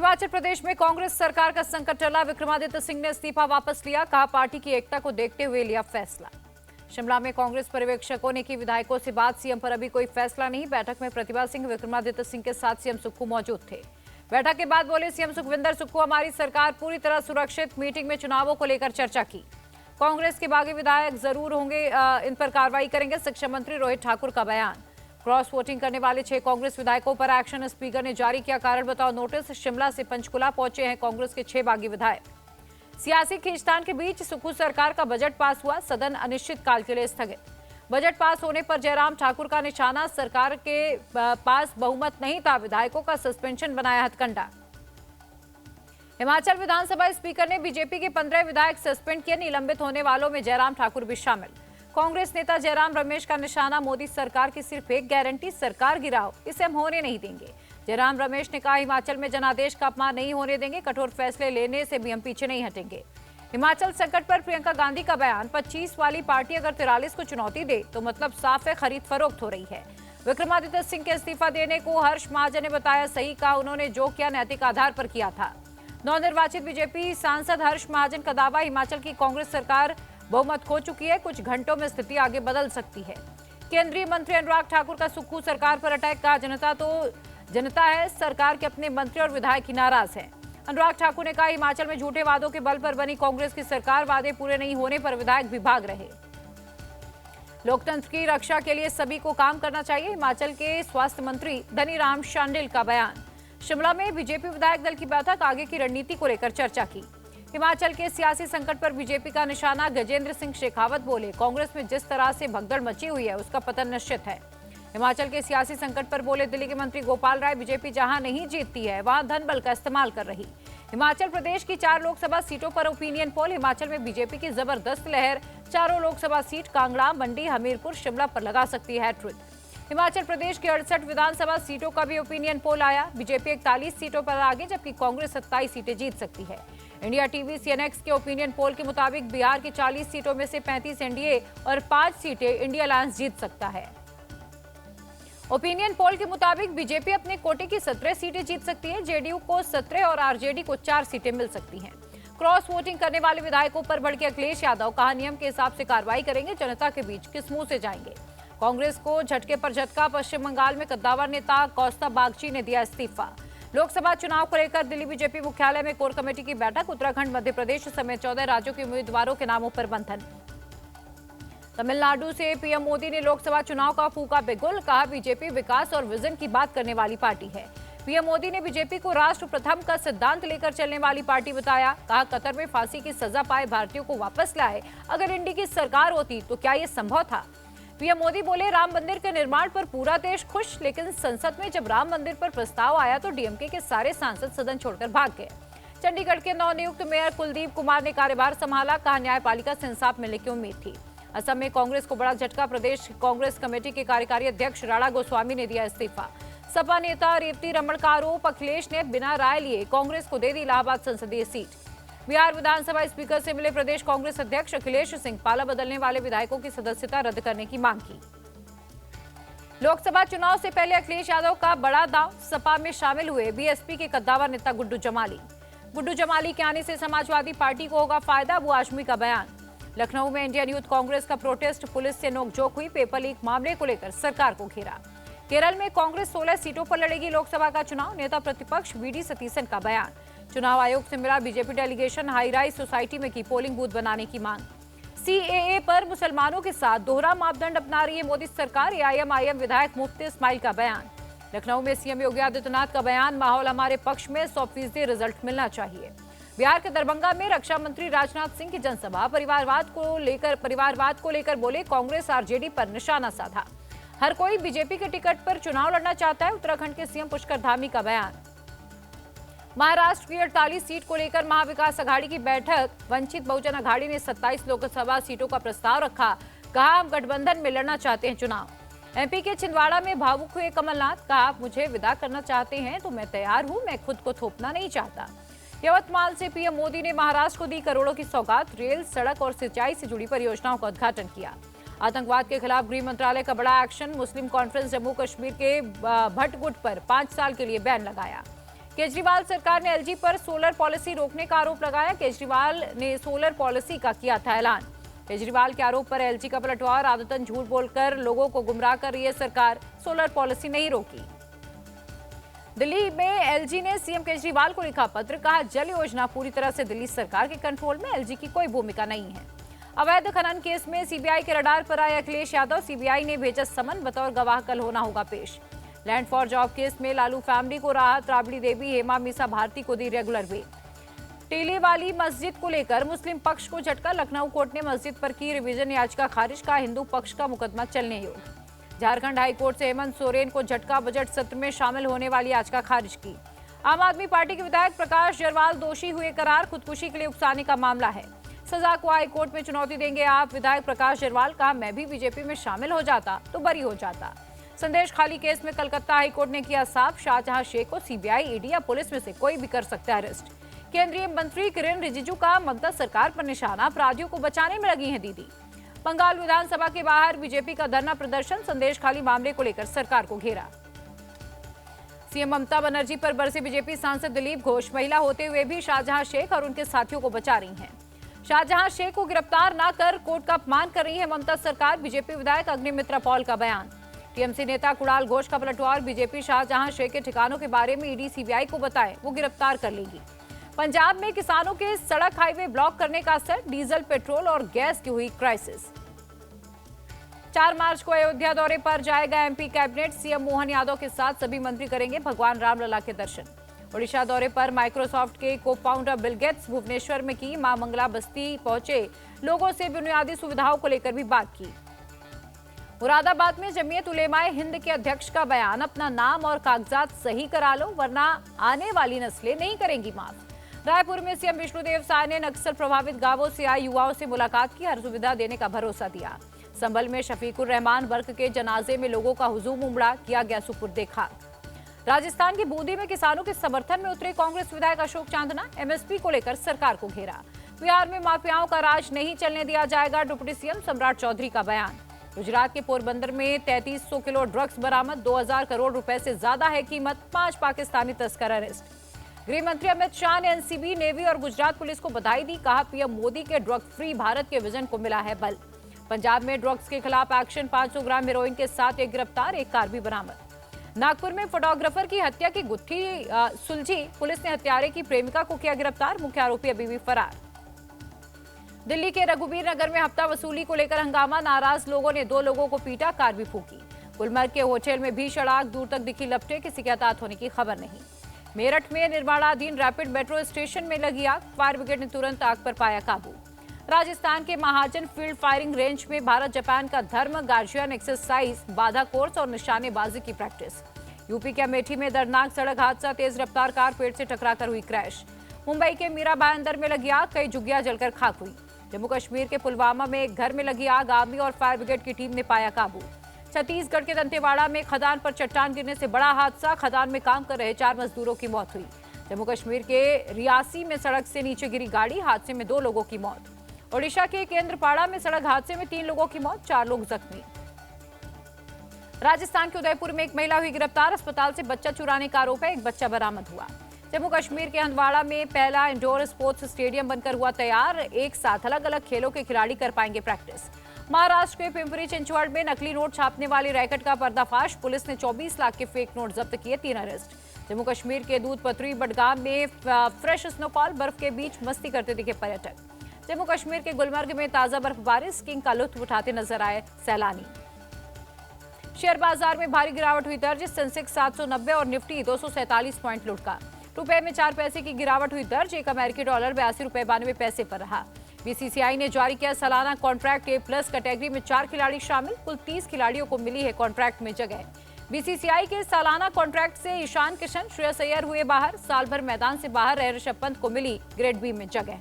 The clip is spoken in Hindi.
हिमाचल प्रदेश में कांग्रेस सरकार का संकट टला। विक्रमादित्य सिंह ने इस्तीफा वापस लिया, कहा पार्टी की एकता को देखते हुए लिया फैसला। शिमला में कांग्रेस पर्यवेक्षकों ने की विधायकों से बात, सीएम पर अभी कोई फैसला नहीं। बैठक में प्रतिभा सिंह, विक्रमादित्य सिंह के साथ सीएम सुक्खू मौजूद थे। बैठक के बाद बोले सीएम सुखविंदर सुक्खू, हमारी सरकार पूरी तरह सुरक्षित। मीटिंग में चुनावों को लेकर चर्चा की। कांग्रेस के बागी विधायक जरूर होंगे, इन पर कार्रवाई करेंगे। शिक्षा मंत्री रोहित ठाकुर का बयान। क्रॉस वोटिंग करने वाले 6 कांग्रेस विधायकों पर एक्शन, स्पीकर ने जारी किया कारण बताओ नोटिस। शिमला से पंचकुला पहुंचे हैं कांग्रेस के 6 बागी विधायक। सियासी खींचतान के बीच सुक्खू सरकार का बजट पास हुआ, सदन अनिश्चितकाल के लिए स्थगित। बजट पास होने पर जयराम ठाकुर का निशाना, सरकार के पास बहुमत नहीं था, विधायकों का सस्पेंशन बनाया हथकंडा। हिमाचल विधानसभा स्पीकर ने बीजेपी के 15 विधायक सस्पेंड किए, निलंबित होने वालों में जयराम ठाकुर भी शामिल। कांग्रेस नेता जयराम रमेश का निशाना, मोदी सरकार की सिर्फ एक गारंटी, सरकार गिराओ, इसे हम होने नहीं देंगे। जयराम रमेश ने कहा हिमाचल में जनादेश का अपमान नहीं होने देंगे, कठोर फैसले लेने से भी हम पीछे नहीं हटेंगे। हिमाचल संकट पर प्रियंका गांधी का बयान, 25 वाली पार्टी अगर 43 को चुनौती दे तो मतलब साफ है खरीद फरोख्त हो रही है। विक्रमादित्य सिंह के इस्तीफा देने को हर्ष महाजन ने बताया सही, कहा उन्होंने जो किया नैतिक आधार पर किया था। नवनिर्वाचित बीजेपी सांसद हर्ष महाजन का दावा, हिमाचल की कांग्रेस सरकार बहुमत खो चुकी है, कुछ घंटों में स्थिति आगे बदल सकती है। केंद्रीय मंत्री अनुराग ठाकुर का सुक्खू सरकार पर अटैक, कहा जनता है, सरकार के अपने मंत्री और विधायक ही नाराज हैं। अनुराग ठाकुर ने कहा हिमाचल में झूठे वादों के बल पर बनी कांग्रेस की सरकार, वादे पूरे नहीं होने पर विधायक भी भाग रहे। लोकतंत्र की रक्षा के लिए सभी को काम करना चाहिए, हिमाचल के स्वास्थ्य मंत्री धनीराम शांडिल का बयान। शिमला में बीजेपी विधायक दल की बैठक, आगे की रणनीति को लेकर चर्चा की। हिमाचल के सियासी संकट पर बीजेपी का निशाना, गजेंद्र सिंह शेखावत बोले कांग्रेस में जिस तरह से भगदड़ मची हुई है उसका पतन निश्चित है। हिमाचल के सियासी संकट पर बोले दिल्ली के मंत्री गोपाल राय, बीजेपी जहां नहीं जीतती है वहां धन बल का इस्तेमाल कर रही। हिमाचल प्रदेश की 4 लोकसभा सीटों पर ओपिनियन पोल, हिमाचल में बीजेपी की जबरदस्त लहर, चारों लोकसभा सीट कांगड़ा, मंडी, हमीरपुर, शिमला पर लगा सकती है हैट्रिक। हिमाचल प्रदेश की 68 विधानसभा सीटों का भी ओपिनियन पोल आया, बीजेपी 41 सीटों पर आगे जबकि कांग्रेस 27 सीटें जीत सकती है। इंडिया टीवी सीएनएक्स के ओपिनियन पोल के मुताबिक बिहार की 40 सीटों में से 35 एनडीए और 5 सीटें इंडिया अलायंस जीत सकता है। ओपिनियन पोल के मुताबिक बीजेपी अपने कोटे की 17 सीटें जीत सकती है, जेडीयू को 17 और आरजेडी को 4 सीटें मिल सकती हैं। क्रॉस वोटिंग करने वाले विधायकों पर भड़के अखिलेश यादव, कहा नियम के हिसाब से कार्रवाई करेंगे, जनता के बीच किस मुंह से जाएंगे। कांग्रेस को झटके पर झटका, पश्चिम बंगाल में कद्दावर नेता कौस्ता बागची ने दिया इस्तीफा। लोकसभा चुनाव को लेकर दिल्ली बीजेपी मुख्यालय में कोर कमेटी की बैठक, उत्तराखंड, मध्य प्रदेश समेत 14 राज्यों के उम्मीदवारों के नामों पर मंथन। तमिलनाडु से पीएम मोदी ने लोकसभा चुनाव का फूका बिगुल, कहा बीजेपी विकास और विजन की बात करने वाली पार्टी है। पीएम मोदी ने बीजेपी को राष्ट्र प्रथम का सिद्धांत लेकर चलने वाली पार्टी बताया, कहा कतर में फांसी की सजा पाए भारतीयों को वापस लाए, अगर इंडी की सरकार होती तो क्या ये संभव था। पीएम मोदी बोले राम मंदिर के निर्माण पर पूरा देश खुश, लेकिन संसद में जब राम मंदिर पर प्रस्ताव आया तो डीएमके के सारे सांसद सदन छोड़कर भाग गए। चंडीगढ़ के नवनियुक्त मेयर कुलदीप कुमार ने कार्यभार संभाला, कहा न्यायपालिका से इंसाफ मिलने की उम्मीद थी। असम में कांग्रेस को बड़ा झटका, प्रदेश कांग्रेस कमेटी के कार्यकारी अध्यक्ष राणा गोस्वामी ने दिया इस्तीफा। सपा नेता रेवती रमण का आरोप, अखिलेश ने बिना राय लिए कांग्रेस को दे दी इलाहाबाद संसदीय सीट। बिहार विधानसभा स्पीकर से मिले प्रदेश कांग्रेस अध्यक्ष अखिलेश सिंह, पाला बदलने वाले विधायकों की सदस्यता रद्द करने की मांग की। लोकसभा चुनाव से पहले अखिलेश यादव का बड़ा दांव, सपा में शामिल हुए बीएसपी के कद्दावर नेता गुड्डू जमाली। गुड्डू जमाली के आने से समाजवादी पार्टी को होगा फायदा, अबू आजमी का बयान। लखनऊ में इंडियन यूथ कांग्रेस का प्रोटेस्ट, पुलिस से नोकझोंक हुई, पेपर लीक मामले को लेकर सरकार को घेरा। केरल में कांग्रेस 16 सीटों पर लड़ेगी लोकसभा का चुनाव, नेता प्रतिपक्ष वीडी सतीसन का बयान। चुनाव आयोग से मिला BJP delegation, high rise society में की पोलिंग बूथ बनाने की मांग। सीएए पर मुसलमानों के साथ दोहरा मापदंड अपना रही है मोदी सरकार, एआईएम विधायक मुफ्ती इस्माइल का बयान। लखनऊ में सीएम योगी आदित्यनाथ का बयान, माहौल हमारे पक्ष में, 100% रिजल्ट मिलना चाहिए। बिहार के दरभंगा में रक्षा मंत्री राजनाथ सिंह की जनसभा, परिवारवाद को लेकर बोले कांग्रेस आरजेडी पर निशाना साधा। हर कोई बीजेपी के टिकट पर चुनाव लड़ना चाहता है, उत्तराखंड के सीएम पुष्कर धामी का बयान। महाराष्ट्र की 48 सीट को लेकर महाविकास अघाड़ी की बैठक, वंचित बहुजन अघाड़ी ने 27 लोकसभा सीटों का प्रस्ताव रखा, कहा हम गठबंधन में लड़ना चाहते हैं चुनाव। एमपी के छिंदवाड़ा में भावुक हुए कमलनाथ, कहा आप मुझे विदा करना चाहते हैं तो मैं तैयार हूं, मैं खुद को थोपना नहीं चाहता। यवतमाल से पीएम मोदी ने महाराष्ट्र को दी करोड़ों की सौगात, रेल, सड़क और सिंचाई से जुड़ी परियोजनाओं का उद्घाटन किया। आतंकवाद के खिलाफ गृह मंत्रालय का बड़ा एक्शन, मुस्लिम कॉन्फ्रेंस जम्मू कश्मीर के भट्टगुट पर 5 साल के लिए बैन लगाया। केजरीवाल सरकार ने एलजी पर सोलर पॉलिसी रोकने का आरोप लगाया। केजरीवाल ने सोलर पॉलिसी का किया था ऐलान। केजरीवाल के आरोप पर एलजी का पलटवार, आदतन झूठ बोलकर लोगों को गुमराह कर रही है सरकार, सोलर पॉलिसी नहीं रोकी। दिल्ली में एलजी ने सीएम केजरीवाल को लिखा पत्र, कहा जल योजना पूरी तरह से दिल्ली सरकार के कंट्रोल में, एलजी की कोई भूमिका नहीं है। अवैध खनन केस में सीबीआई के रडार पर आए अखिलेश यादव, सीबीआई ने भेजा समन, बतौर गवाह कल होना होगा पेश। लैंड फॉर जॉब केस में लालू फैमिली को राहत, राबड़ी देवी, हेमा मीसा भारती को दी रेगुलर बेल। टेली वाली मस्जिद को लेकर मुस्लिम पक्ष को झटका, लखनऊ कोर्ट ने मस्जिद पर की रिवीजन याचिका खारिज, का हिंदू पक्ष का मुकदमा चलने योग्य। झारखंड हाईकोर्ट से हेमंत सोरेन को झटका, बजट सत्र में शामिल होने वाली याचिका खारिज की। आम आदमी पार्टी के विधायक प्रकाश जरवाल दोषी हुए करार, खुदकुशी के लिए उकसाने का मामला है, सजा को हाईकोर्ट में चुनौती देंगे आप। विधायक प्रकाश जरवाल, कहा मैं भी बीजेपी में शामिल हो जाता तो बरी हो जाता। संदेश खाली केस में कलकत्ता हाईकोर्ट ने किया साफ, शाहजहां शेख को सीबीआई, ईडी या पुलिस में से कोई भी कर सकता है अरेस्ट। केंद्रीय मंत्री किरेन रिजिजू का ममता सरकार पर निशाना, अपराधियों को बचाने में लगी है दीदी। बंगाल विधानसभा के बाहर बीजेपी का धरना प्रदर्शन, संदेश खाली मामले को लेकर सरकार को घेरा। सीएम ममता बनर्जी पर बरसे बीजेपी सांसद दिलीप घोष, महिला होते हुए भी शाहजहां शेख और उनके साथियों को बचा रही हैं। शाहजहां शेख को गिरफ्तार न कर कोर्ट का अपमान कर रही है ममता सरकार, बीजेपी विधायक अग्निमित्रा पॉल का बयान। टीएमसी नेता कुणाल घोष का पलटवार, बीजेपी शाहजहां शेख के ठिकानों के बारे में ईडी सीबीआई को बताए, वो गिरफ्तार कर लेगी। पंजाब में किसानों के सड़क हाईवे ब्लॉक करने का असर, डीजल, पेट्रोल और गैस की हुई क्राइसिस। 4 मार्च को अयोध्या दौरे पर जाएगा MP cabinet, CM Mohan Yadav के साथ सभी मंत्री करेंगे भगवान रामलला के दर्शन। ओडिशा दौरे पर माइक्रोसॉफ्ट के को फाउंडर बिल गेट्स भुवनेश्वर में की मां मंगला बस्ती पहुंचे, लोगों से बुनियादी सुविधाओं को लेकर भी बात की। मुरादाबाद में जमीयत उलेमाए हिंद के अध्यक्ष का बयान, अपना नाम और कागजात सही करा लो वरना आने वाली नस्लें नहीं करेंगी माफ। रायपुर में सीएम विष्णुदेव साय ने नक्सल प्रभावित गांवों से आए युवाओं से मुलाकात की, हर सुविधा देने का भरोसा दिया। संभल में शफीकुर रहमान वर्क के जनाजे में लोगों का हुजूम उमड़ा, किया गया सुपुर्दे खाक। राजस्थान की बूंदी में किसानों के समर्थन में उतरे कांग्रेस विधायक अशोक चांदना, एमएसपी को लेकर सरकार को घेरा। बिहार में माफियाओं का राज नहीं चलने दिया जाएगा, डिप्टी सीएम सम्राट चौधरी का बयान। गुजरात के पोरबंदर में 3300 किलो ड्रग्स बरामद, 2000 करोड़ रुपए से ज्यादा है कीमत, 5 पाकिस्तानी तस्कर अरेस्ट। गृह मंत्री अमित शाह ने एनसीबी, नेवी और गुजरात पुलिस को बधाई दी, कहा पीएम मोदी के ड्रग फ्री भारत के विजन को मिला है बल। पंजाब में ड्रग्स के खिलाफ एक्शन, 500 ग्राम हेरोइन के साथ एक गिरफ्तार, एक कार भी बरामद। नागपुर में फोटोग्राफर की हत्या की गुत्थी सुलझी, पुलिस ने हत्यारे की प्रेमिका को किया गिरफ्तार, मुख्य आरोपी अभी भी फरार। दिल्ली के रघुबीर नगर में हफ्ता वसूली को लेकर हंगामा, नाराज लोगों ने 2 लोगों को पीटा, कार भी फूकी। गुलमर्ग के होटल में भीषण आग, दूर तक दिखी लपटें, किसी के हताहत होने की खबर नहीं। मेरठ में निर्माणाधीन रैपिड मेट्रो स्टेशन में लगी आग, फायर ब्रिगेड ने तुरंत आग पर पाया काबू। राजस्थान के महाजन फील्ड फायरिंग रेंज में भारत जापान का धर्म गार्जियन एक्सरसाइज, बाधा कोर्स और निशानेबाजी की प्रैक्टिस। यूपी के अमेठी में दर्दनाक सड़क हादसा, तेज रफ्तार कार पेड़ से टकराकर हुई क्रैश। मुंबई के मीरा भाईंदर में लगी आग, कई झुग्गियां जलकर खाक हुई। जम्मू कश्मीर के पुलवामा में एक घर में लगी आग, आर्मी और फायर ब्रिगेड की टीम ने पाया काबू। छत्तीसगढ़ के दंतेवाड़ा में खदान पर चट्टान गिरने से बड़ा हादसा, खदान में काम कर रहे 4 मजदूरों की मौत हुई। जम्मू कश्मीर के रियासी में सड़क से नीचे गिरी गाड़ी, हादसे में 2 लोगों की मौत। ओडिशा के केंद्रपाड़ा में सड़क हादसे में 3 लोगों की मौत, 4 लोग जख्मी। राजस्थान के उदयपुर में एक महिला हुई गिरफ्तार, अस्पताल से बच्चा चुराने का आरोप है, एक बच्चा बरामद हुआ। जम्मू कश्मीर के हंदवाड़ा में पहला इंडोर स्पोर्ट्स स्टेडियम बनकर हुआ तैयार, एक साथ अलग अलग खेलों के खिलाड़ी कर पाएंगे प्रैक्टिस। महाराष्ट्र के पिंपरी चिंचवड़ में नकली नोट छापने वाली रैकेट का पर्दाफाश, पुलिस ने 24 लाख के फेक नोट जब्त किए, 3 अरेस्ट। जम्मू कश्मीर के दूध पथरी बडगाम में फ्रेश स्नोफॉल, बर्फ के बीच मस्ती करते दिखे पर्यटक। जम्मू कश्मीर के गुलमर्ग में ताजा बर्फबारी, स्कीइंग का लुत्फ उठाते नजर आए सैलानी। शेयर बाजार में भारी गिरावट हुई दर्ज, सेंसेक्स 790 और निफ्टी 247 पॉइंट लुढ़का। रुपए में 4 पैसे की गिरावट हुई दर्ज, एक अमेरिकी डॉलर 82 रुपए 92 पैसे पर रहा। बीसीसीआई ने जारी किया सालाना कॉन्ट्रैक्ट, A+ कैटेगरी में 4 खिलाड़ी शामिल, कुल 30 खिलाड़ियों को मिली है कॉन्ट्रैक्ट में जगह। बीसीसीआई के सालाना कॉन्ट्रैक्ट से ईशान किशन, श्रेयस अय्यर हुए बाहर, साल भर मैदान से बाहर रहे ऋषभ पंत को मिली ग्रेड B में जगह।